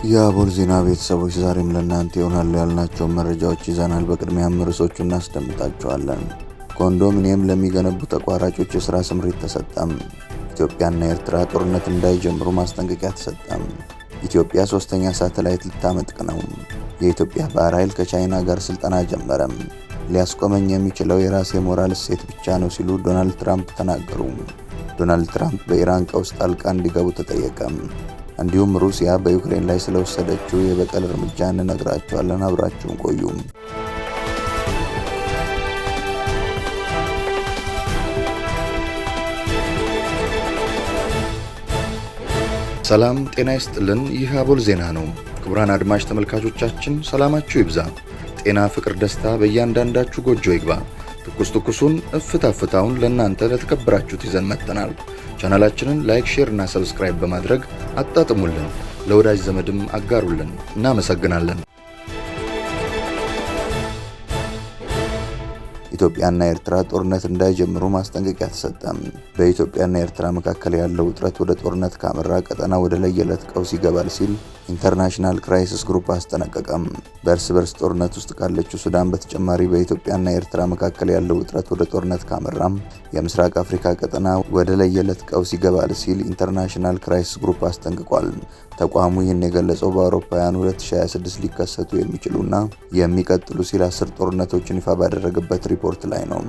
የአቦል ዜና ቤተሰቦች ዛሬም ለእናንተ ይሆናሉ ያልናቸው መረጃዎች ይዘናል። በቅድሚያም ርዕሶቹ እናስደምጣቸዋለን። ኮንዶሚኒየም ለሚገነቡ ተቋራጮች የሥራ ስምሪት ተሰጠም። ኢትዮጵያና ኤርትራ ጦርነት እንዳይጀምሩ ማስጠንቀቂያ ተሰጠም። ኢትዮጵያ ሶስተኛ ሳተላይት ልታመጥቅ ነው። የኢትዮጵያ ባህር ኃይል ከቻይና ጋር ስልጠና ጀመረም። ሊያስቆመኝ የሚችለው የራሴ ሞራል እሴት ብቻ ነው ሲሉ ዶናልድ ትራምፕ ተናገሩ። ዶናልድ ትራምፕ በኢራን ቀውስ ጣልቃ እንዲገቡ ተጠየቀም። እንዲሁም ሩሲያ በዩክሬን ላይ ስለወሰደችው የበቀል እርምጃ እንነግራችኋለን። አብራችሁን ቆዩ። ሰላም ጤና ይስጥልን። ይህ አቦል ዜና ነው። ክቡራን አድማጭ ተመልካቾቻችን ሰላማችሁ ይብዛ፣ ጤና፣ ፍቅር፣ ደስታ በእያንዳንዳችሁ ጎጆ ይግባ። ትኩሱን እፍታውን ለእናንተ ለተከበራችሁት ይዘን መጥተናል። ቻናላችንን ላይክ፣ ሼር እና ሰብስክራይብ በማድረግ አጣጥሙልን፣ ለወዳጅ ዘመድም አጋሩልን። እናመሰግናለን። ኢትዮጵያና ኤርትራ ጦርነት እንዳይጀምሩ ማስጠንቀቂያ ተሰጠም። በኢትዮጵያና ኤርትራ መካከል ያለው ውጥረት ወደ ጦርነት ካመራ ቀጠና ወደ ለየለት ቀውስ ይገባል ሲል ኢንተርናሽናል ክራይሲስ ግሩፕ አስጠነቀቀም። በእርስ በርስ ጦርነት ውስጥ ካለችው ሱዳን በተጨማሪ በኢትዮጵያና ኤርትራ መካከል ያለው ውጥረት ወደ ጦርነት ካመራም የምስራቅ አፍሪካ ቀጠና ወደ ለየለት ቀውስ ይገባል ሲል ኢንተርናሽናል ክራይሲስ ግሩፕ አስጠንቅቋል። ተቋሙ ይህን የገለጸው በአውሮፓውያኑ 2026 ሊከሰቱ የሚችሉና የሚቀጥሉ ሲል 10 ጦርነቶችን ይፋ ባደረገበት ሪፖርት ላይ ነው።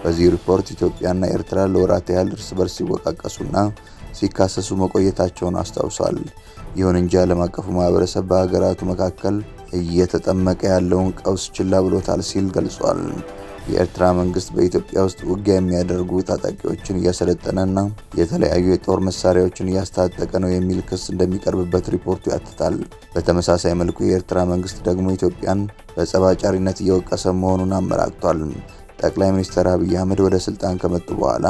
በዚህ ሪፖርት ኢትዮጵያና ኤርትራ ለወራት ያህል እርስ በርስ ሲወቃቀሱና ሲካሰሱ መቆየታቸውን አስታውሷል። ይሁን እንጂ ዓለም አቀፉ ማህበረሰብ በሀገራቱ መካከል እየተጠመቀ ያለውን ቀውስ ችላ ብሎታል ሲል ገልጿል። የኤርትራ መንግስት በኢትዮጵያ ውስጥ ውጊያ የሚያደርጉ ታጣቂዎችን እያሰለጠነና የተለያዩ የጦር መሳሪያዎችን እያስታጠቀ ነው የሚል ክስ እንደሚቀርብበት ሪፖርቱ ያትታል። በተመሳሳይ መልኩ የኤርትራ መንግስት ደግሞ ኢትዮጵያን በጸብ አጫሪነት እየወቀሰ መሆኑን አመላክቷል። ጠቅላይ ሚኒስትር አብይ አህመድ ወደ ስልጣን ከመጡ በኋላ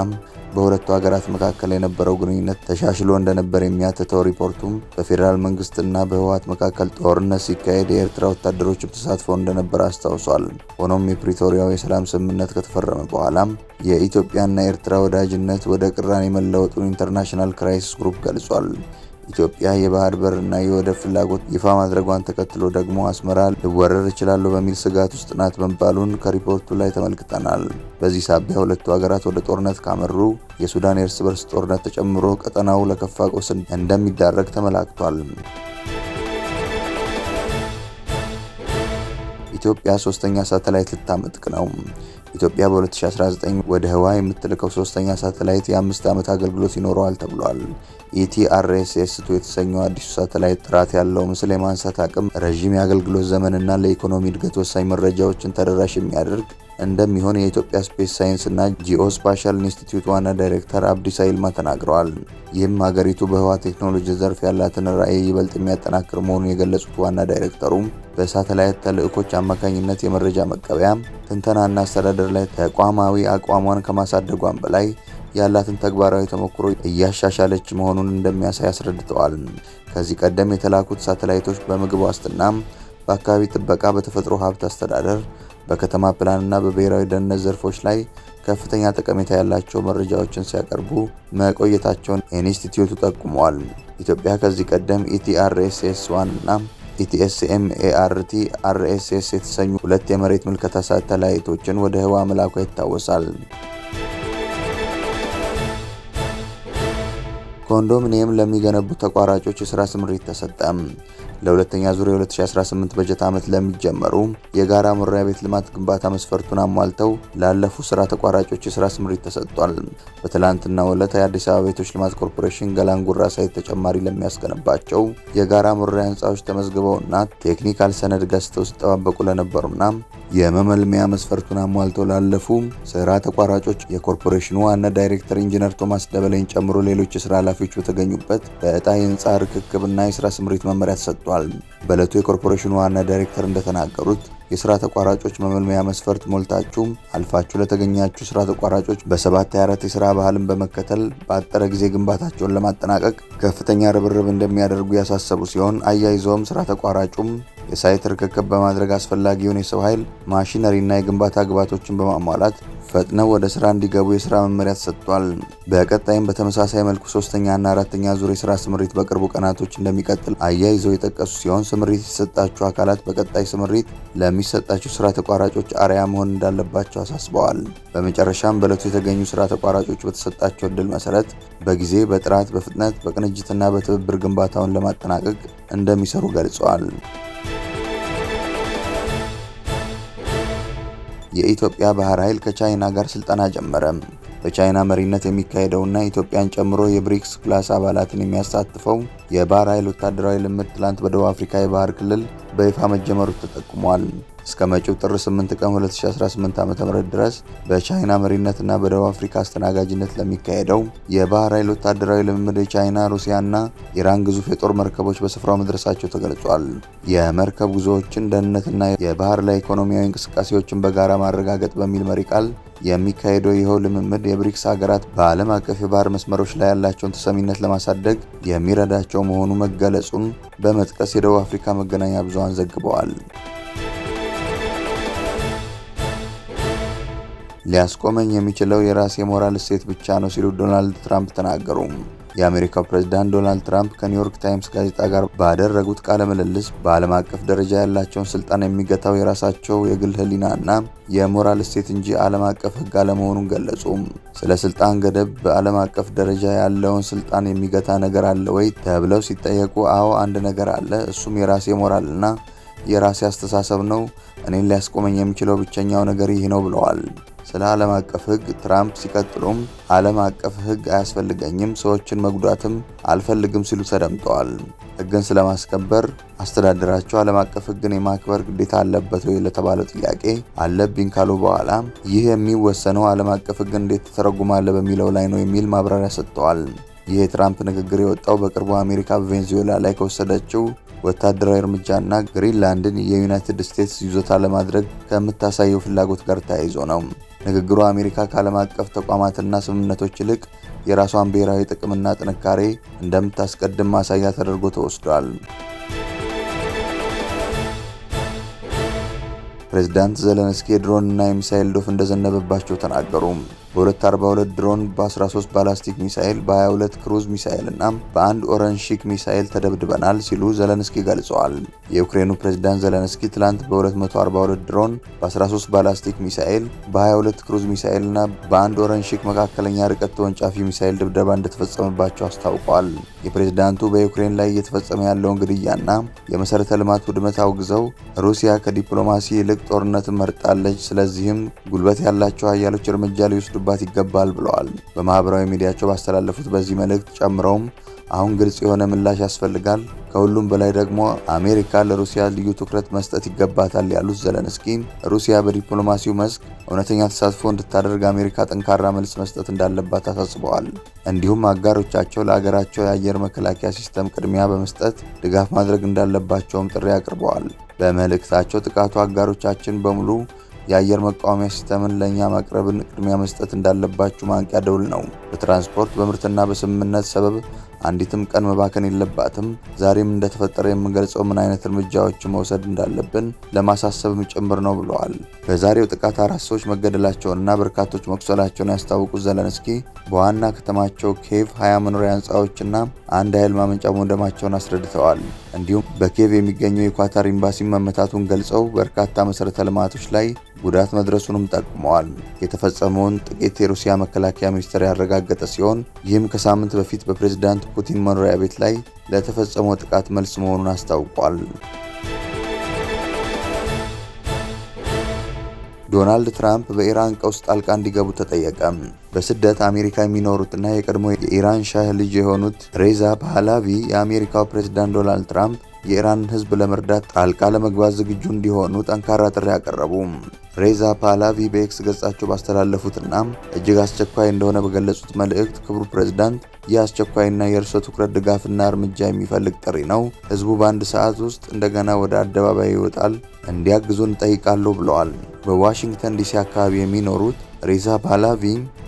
በሁለቱ ሀገራት መካከል የነበረው ግንኙነት ተሻሽሎ እንደነበር የሚያትተው ሪፖርቱም በፌዴራል መንግስትና በህወሓት መካከል ጦርነት ሲካሄድ የኤርትራ ወታደሮችም ተሳትፈው እንደነበር አስታውሷል። ሆኖም የፕሪቶሪያው የሰላም ስምምነት ከተፈረመ በኋላ የኢትዮጵያና ኤርትራ ወዳጅነት ወደ ቅራኔ መለወጡን ኢንተርናሽናል ክራይሲስ ግሩፕ ገልጿል። ኢትዮጵያ የባህር በር እና የወደብ ፍላጎት ይፋ ማድረጓን ተከትሎ ደግሞ አስመራ ልወረር እችላለሁ በሚል ስጋት ውስጥ ናት መባሉን ከሪፖርቱ ላይ ተመልክተናል። በዚህ ሳቢያ ሁለቱ ሀገራት ወደ ጦርነት ካመሩ የሱዳን የእርስ በርስ ጦርነት ተጨምሮ ቀጠናው ለከፋ ቀውስ እንደሚዳረግ ተመላክቷል። ኢትዮጵያ ሶስተኛ ሳተላይት ልታመጥቅ ነው። ኢትዮጵያ በ2019 ወደ ህዋ የምትልከው ሶስተኛ ሳተላይት የ5 ዓመት አገልግሎት ይኖረዋል ተብሏል። ኢቲአርኤስኤስ-2 የተሰኘው አዲሱ ሳተላይት ጥራት ያለው ምስል የማንሳት አቅም፣ ረዥም የአገልግሎት ዘመንና ለኢኮኖሚ እድገት ወሳኝ መረጃዎችን ተደራሽ የሚያደርግ እንደሚሆን የኢትዮጵያ ስፔስ ሳይንስ እና ጂኦስፓሻል ኢንስቲትዩት ዋና ዳይሬክተር አብዲሳ ይልማ ተናግረዋል። ይህም ሀገሪቱ በህዋ ቴክኖሎጂ ዘርፍ ያላትን ራዕይ ይበልጥ የሚያጠናክር መሆኑን የገለጹት ዋና ዳይሬክተሩ በሳተላይት ተልዕኮች አማካኝነት የመረጃ መቀበያ፣ ትንተናና አስተዳደር ላይ ተቋማዊ አቋሟን ከማሳደጓን በላይ ያላትን ተግባራዊ ተሞክሮ እያሻሻለች መሆኑን እንደሚያሳይ አስረድተዋል። ከዚህ ቀደም የተላኩት ሳተላይቶች በምግብ ዋስትና፣ በአካባቢ ጥበቃ፣ በተፈጥሮ ሀብት አስተዳደር፣ በከተማ ፕላንና በብሔራዊ ደህንነት ዘርፎች ላይ ከፍተኛ ጠቀሜታ ያላቸው መረጃዎችን ሲያቀርቡ መቆየታቸውን ኢንስቲትዩቱ ጠቁመዋል። ኢትዮጵያ ከዚህ ቀደም ኢቲአርኤስኤስ-1 እና ኢቲኤስኤምኤአርቲ-አርኤስኤስ የተሰኙ 2 የመሬት ምልከታ ሳተላይቶችን ወደ ህዋ መላኳ ይታወሳል። ኮንዶሚኒየም ለሚገነቡ ተቋራጮች የሥራ ስምሪት ተሰጠም። ለሁለተኛ ዙር የ2018 በጀት ዓመት ለሚጀመሩ የጋራ መኖሪያ ቤት ልማት ግንባታ መስፈርቱን አሟልተው ላለፉ ስራ ተቋራጮች የሥራ ስምሪት ተሰጥቷል። በትላንትናው ዕለት የአዲስ አበባ ቤቶች ልማት ኮርፖሬሽን ገላንጉራ ሳይት ተጨማሪ ለሚያስገነባቸው የጋራ መኖሪያ ህንፃዎች ተመዝግበውና ቴክኒካል ሰነድ ገዝተው ሲጠባበቁ ለነበሩና የመመልመያ መስፈርቱን አሟልተው ላለፉ ስራ ተቋራጮች የኮርፖሬሽኑ ዋና ዳይሬክተር ኢንጂነር ቶማስ ደበሌን ጨምሮ ሌሎች የሥራ ኃላፊዎች በተገኙበት በዕጣ የህንፃ ርክክብና የሥራ ስምሪት መመሪያ ተሰጥቷል። በዕለቱ የኮርፖሬሽኑ ዋና ዳይሬክተር እንደተናገሩት የሥራ ተቋራጮች መመልመያ መስፈርት ሞልታችሁ አልፋችሁ ለተገኛችሁ ሥራ ተቋራጮች በ724 የሥራ ባህልን በመከተል በአጠረ ጊዜ ግንባታቸውን ለማጠናቀቅ ከፍተኛ ርብርብ እንደሚያደርጉ ያሳሰቡ ሲሆን አያይዘውም ሥራ ተቋራጩም የሳይት ርክክብ በማድረግ አስፈላጊውን የሰው ኃይል፣ ማሽነሪና የግንባታ ግብዓቶችን በማሟላት ፈጥነው ወደ ስራ እንዲገቡ የስራ መመሪያ ተሰጥቷል። በቀጣይም በተመሳሳይ መልኩ ሶስተኛና አራተኛ ዙር የስራ ስምሪት በቅርቡ ቀናቶች እንደሚቀጥል አያይዘው የጠቀሱ ሲሆን ስምሪት የተሰጣቸው አካላት በቀጣይ ስምሪት ለሚሰጣቸው ስራ ተቋራጮች አርአያ መሆን እንዳለባቸው አሳስበዋል። በመጨረሻም በዕለቱ የተገኙ ስራ ተቋራጮች በተሰጣቸው እድል መሰረት በጊዜ፣ በጥራት፣ በፍጥነት፣ በቅንጅትና በትብብር ግንባታውን ለማጠናቀቅ እንደሚሰሩ ገልጸዋል። የኢትዮጵያ ባህር ኃይል ከቻይና ጋር ስልጠና ጀመረ። በቻይና መሪነት የሚካሄደውና ኢትዮጵያን ጨምሮ የብሪክስ ፕላስ አባላትን የሚያሳትፈው የባህር ኃይል ወታደራዊ ልምምድ ትላንት በደቡብ አፍሪካ የባህር ክልል በይፋ መጀመሩ ተጠቁሟል። እስከ መጪው ጥር 8 ቀን 2018 ዓ.ም ድረስ በቻይና መሪነትና በደቡብ አፍሪካ አስተናጋጅነት ለሚካሄደው የባህር ኃይል ወታደራዊ ልምምድ የቻይና፣ ሩሲያና ኢራን ግዙፍ የጦር መርከቦች በስፍራው መድረሳቸው ተገልጿል። የመርከብ ጉዞዎችን ደህንነትና የባህር ላይ ኢኮኖሚያዊ እንቅስቃሴዎችን በጋራ ማረጋገጥ በሚል መሪ ቃል የሚካሄደው ይኸው ልምምድ የብሪክስ ሀገራት በዓለም አቀፍ የባህር መስመሮች ላይ ያላቸውን ተሰሚነት ለማሳደግ የሚረዳቸው መሆኑ መገለጹን በመጥቀስ የደቡብ አፍሪካ መገናኛ ብዙሃን ዘግበዋል። ሊያስቆመኝ የሚችለው የራሴ ሞራል እሴት ብቻ ነው ሲሉ ዶናልድ ትራምፕ ተናገሩ። የአሜሪካው ፕሬዝዳንት ዶናልድ ትራምፕ ከኒውዮርክ ታይምስ ጋዜጣ ጋር ባደረጉት ቃለ ምልልስ በዓለም አቀፍ ደረጃ ያላቸውን ስልጣን የሚገታው የራሳቸው የግል ሕሊናና የሞራል እሴት እንጂ ዓለም አቀፍ ሕግ አለመሆኑን ገለጹ። ስለ ስልጣን ገደብ በዓለም አቀፍ ደረጃ ያለውን ስልጣን የሚገታ ነገር አለ ወይ ተብለው ሲጠየቁ አዎ አንድ ነገር አለ፣ እሱም የራሴ ሞራልና የራሴ አስተሳሰብ ነው። እኔን ሊያስቆመኝ የሚችለው ብቸኛው ነገር ይህ ነው ብለዋል። ስለ ዓለም አቀፍ ሕግ ትራምፕ ሲቀጥሉም ዓለም አቀፍ ሕግ አያስፈልገኝም፣ ሰዎችን መጉዳትም አልፈልግም ሲሉ ተደምጠዋል። ሕግን ስለማስከበር አስተዳደራቸው ዓለም አቀፍ ሕግን የማክበር ግዴታ አለበት ወይ ለተባለው ጥያቄ አለብኝ ካሉ በኋላ ይህ የሚወሰነው ዓለም አቀፍ ሕግን እንዴት ተተረጉማለ በሚለው ላይ ነው የሚል ማብራሪያ ሰጥተዋል። ይህ የትራምፕ ንግግር የወጣው በቅርቡ አሜሪካ በቬንዙዌላ ላይ ከወሰደችው ወታደራዊ እርምጃና ግሪንላንድን የዩናይትድ ስቴትስ ይዞታ ለማድረግ ከምታሳየው ፍላጎት ጋር ተያይዞ ነው። ንግግሩ አሜሪካ ከዓለም አቀፍ ተቋማትና ስምምነቶች ይልቅ የራሷን ብሔራዊ ጥቅምና ጥንካሬ እንደምታስቀድም ማሳያ ተደርጎ ተወስዷል። ፕሬዝዳንት ዘለንስኪ የድሮንና የሚሳኤል ዶፍ እንደዘነበባቸው ተናገሩ። በ242 ድሮን፣ በ13 ባላስቲክ ሚሳኤል፣ በ22 ክሩዝ ሚሳኤል እና በአንድ ኦረንሺክ ሚሳኤል ተደብድበናል ሲሉ ዘለንስኪ ገልጸዋል። የዩክሬኑ ፕሬዝዳንት ዘለንስኪ ትላንት በ242 ድሮን፣ በ13 ባላስቲክ ሚሳኤል፣ በ22 ክሩዝ ሚሳኤል እና በአንድ ኦረንሺክ መካከለኛ ርቀት ተወንጫፊ ሚሳኤል ድብደባ እንደተፈጸመባቸው አስታውቀዋል። የፕሬዝዳንቱ በዩክሬን ላይ እየተፈጸመ ያለውን ግድያና የመሰረተ ልማት ውድመት አውግዘው ሩሲያ ከዲፕሎማሲ ይልቅ ጦርነትን መርጣለች፣ ስለዚህም ጉልበት ያላቸው ኃያሎች እርምጃ ሊወስዱባት ይገባል ብለዋል። በማህበራዊ ሚዲያቸው ባስተላለፉት በዚህ መልእክት ጨምረውም አሁን ግልጽ የሆነ ምላሽ ያስፈልጋል፣ ከሁሉም በላይ ደግሞ አሜሪካ ለሩሲያ ልዩ ትኩረት መስጠት ይገባታል ያሉት ዘለንስኪ ሩሲያ በዲፕሎማሲው መስክ እውነተኛ ተሳትፎ እንድታደርግ አሜሪካ ጠንካራ መልስ መስጠት እንዳለባት አሳስበዋል። እንዲሁም አጋሮቻቸው ለሀገራቸው የአየር መከላከያ ሲስተም ቅድሚያ በመስጠት ድጋፍ ማድረግ እንዳለባቸውም ጥሪ አቅርበዋል። በመልእክታቸው ጥቃቱ አጋሮቻችን በሙሉ የአየር መቃወሚያ ሲስተምን ለኛ ማቅረብን ቅድሚያ መስጠት እንዳለባችሁ ማንቂያ ደውል ነው። በትራንስፖርት በምርትና በስምምነት ሰበብ አንዲትም ቀን መባከን የለባትም። ዛሬም እንደተፈጠረ የምንገልጸው ምን አይነት እርምጃዎች መውሰድ እንዳለብን ለማሳሰብም ጭምር ነው ብለዋል። በዛሬው ጥቃት 4 ሰዎች መገደላቸውንና በርካቶች መቁሰላቸውን ያስታወቁት ዘለንስኪ በዋና ከተማቸው ኬቭ 20 መኖሪያ ህንፃዎችና አንድ ኃይል ማመንጫ መውደማቸውን አስረድተዋል። እንዲሁም በኬቭ የሚገኘው የኳታር ኤምባሲ መመታቱን ገልጸው በርካታ መሰረተ ልማቶች ላይ ጉዳት መድረሱንም ጠቁመዋል። የተፈጸመውን ጥቂት የሩሲያ መከላከያ ሚኒስቴር ያረጋገጠ ሲሆን ይህም ከሳምንት በፊት በፕሬዝዳንት ፑቲን መኖሪያ ቤት ላይ ለተፈጸመው ጥቃት መልስ መሆኑን አስታውቋል። ዶናልድ ትራምፕ በኢራን ቀውስ ጣልቃ እንዲገቡ ተጠየቀ። በስደት አሜሪካ የሚኖሩትና የቀድሞ የኢራን ሻህ ልጅ የሆኑት ሬዛ ፓህላቪ የአሜሪካው ፕሬዝዳንት ዶናልድ ትራምፕ የኢራን ህዝብ ለመርዳት ጣልቃ ለመግባት ዝግጁ እንዲሆኑ ጠንካራ ጥሪ አቀረቡ። ሬዛ ፓህላቪ በኤክስ ገጻቸው ባስተላለፉትና እጅግ አስቸኳይ እንደሆነ በገለጹት መልእክት ክቡር ፕሬዝዳንት፣ ይህ አስቸኳይና የእርሶ ትኩረት ድጋፍና እርምጃ የሚፈልግ ጥሪ ነው። ህዝቡ በአንድ ሰዓት ውስጥ እንደገና ወደ አደባባይ ይወጣል፣ እንዲያግዙን ጠይቃለሁ ብለዋል። በዋሽንግተን ዲሲ አካባቢ የሚኖሩት ሬዛ ፓህላቪ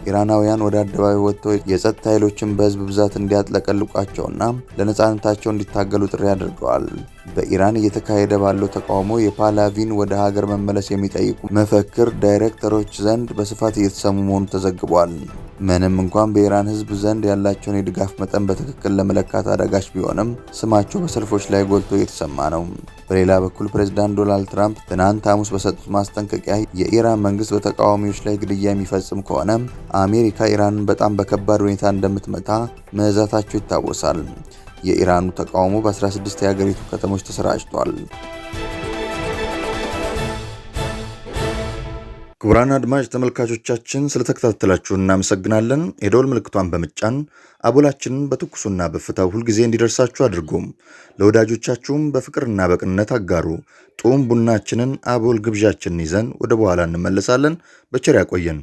ኢራናውያን ወደ አደባባይ ወጥተው የጸጥታ ኃይሎችን በህዝብ ብዛት እንዲያጥለቀልቋቸውና ለነጻነታቸው እንዲታገሉ ጥሪ አድርገዋል። በኢራን እየተካሄደ ባለው ተቃውሞ የፓህላቪን ወደ ሀገር መመለስ የሚጠይቁ መፈክር ዳይሬክተሮች ዘንድ በስፋት እየተሰሙ መሆኑ ተዘግቧል። ምንም እንኳን በኢራን ህዝብ ዘንድ ያላቸውን የድጋፍ መጠን በትክክል ለመለካት አዳጋች ቢሆንም ስማቸው በሰልፎች ላይ ጎልቶ እየተሰማ ነው። በሌላ በኩል ፕሬዝዳንት ዶናልድ ትራምፕ ትናንት ሐሙስ በሰጡት ማስጠንቀቂያ የኢራን መንግስት በተቃዋሚዎች ላይ ግድያ የሚፈጽም ከሆነ አሜሪካ ኢራንን በጣም በከባድ ሁኔታ እንደምትመታ መዛታቸው ይታወሳል። የኢራኑ ተቃውሞ በ16 የሀገሪቱ ከተሞች ተሰራጭቷል። ክቡራን አድማጭ ተመልካቾቻችን ስለተከታተላችሁ እናመሰግናለን። የደወል ምልክቷን በመጫን አቦላችንን በትኩሱና በፍታው ሁልጊዜ እንዲደርሳችሁ አድርጉም። ለወዳጆቻችሁም በፍቅርና በቅንነት አጋሩ። ጡም ቡናችንን አቦል ግብዣችንን ይዘን ወደ በኋላ እንመለሳለን። በቸር ያቆየን።